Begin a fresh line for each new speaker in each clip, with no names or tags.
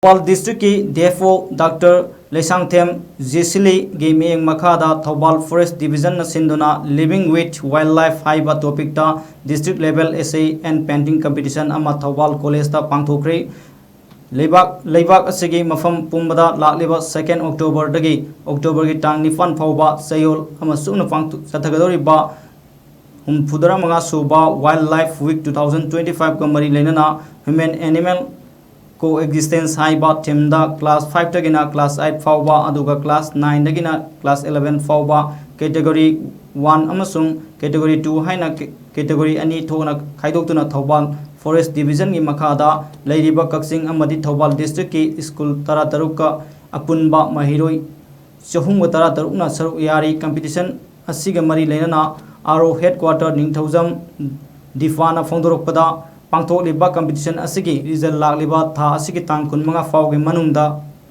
Thoubal district की DFO doctor Lesangthem जिसिली गी मियेंग मखादा थौबाल फॉरेस्ट डिवीजन सिंधुना लिविंग विथ वाइल्ड लाइफ हाइबा टॉपिक ता district level essay and painting competition अमा थौबाल कॉलेज ता पांगथोखरे लेबाक असिगी मफम पुंबदा लाक्लिबा 2 अक्टोबर दगी अक्टोबर की टांग 9 फाउबा सयोल अमा सुना पांग चथगदोरिबा हुमफुदरा मंगा सुबा वाइल्ड लाइफ वीक 2025 का मरी लेना ह्यूमन एनिमल कोएग्जिस्टेंस हाइबा थीमदा क्लास 5 तगिना क्लास 8 फाउबा अदुगा क्लास 9 तगिना क्लास 11 फाउबा कैटेगरी 1 अमसुंग कैटेगरी 2 हाइना कैटेगरी अनि थोना खाइदोक्तुना थौबाल फॉरेस्ट डिवीजन की मखादा लेरिबा कक्सिंग अमदी थौबाल डिस्ट्रिक्ट की स्कूल 13 का अपुनबा महिरोई चहुम 13 ना सरुक यारी कंपटीशन असिगा मरी लेना आरो हेडक्वार्टर निंगथौजम दिफाना फोंदोरकपदा पांथोलिबा कंपटीशन असिगी रिजल्ट लाक्लिबा था असिगी तांग 15 फाउगी मनुंगदा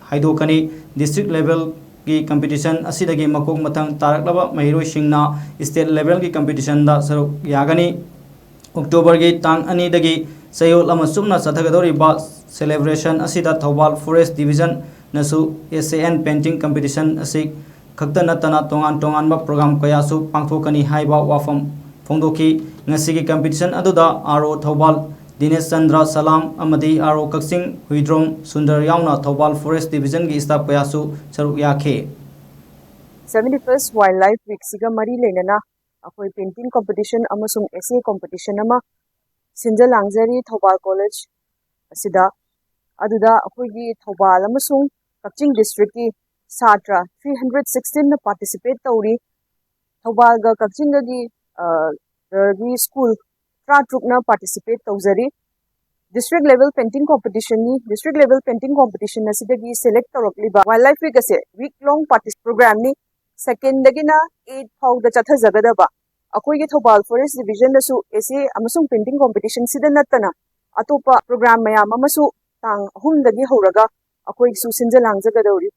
हाइदोकनी डिस्ट्रिक्ट लेवल की कंपटीशन असिदगी मकोक मतंग तारकलबा महिरोइसिंगना स्टेट लेवल की कंपटीशन दा सरुक यागनी अक्टोबर की तांग अनिदगी सयोल अमा सुमना चथगदोरिबा सेलिब्रेशन असिदा थौबाल फॉरेस्ट डिवीजन नसु एसएन पेंटिंग कंपटीशन असि खक्ता नतना तोंगान तोंगानबा प्रोग्राम कयासु पांथोकनी हाइबा वाफम फोंदोकी ngasi competition aduda aro thobal Dinesh Chandra Salam amadi aro Kaksing Huidrong Sundar yauna thobal forest division gi staff kayasu saruk yakhe
71st wildlife week siga mari lenana akoi painting competition amasung essay competition ama sinja langjari thobal college asida aduda akoi gi thobal amasung Kakching district ki satra 316 na participate tawri thobal ga Kakching gi school ट्राट्रुकना participate तौजरी district level painting competition नि district level painting competition असिदगी select तौरकलिबा wild life week असे week long पार्टिस program नि second दगिना 8 फाउ द चथा जगदबा अकोई के थौबाल फॉरेस्ट डिवीजन दसु एसे अमसुंग पेंटिंग कंपटीशन सिदा नतना अतोपा प्रोग्राम मयाम अमसु तांग 3 दगी होरगा अकोई सु सिंजा लांगजगदौरी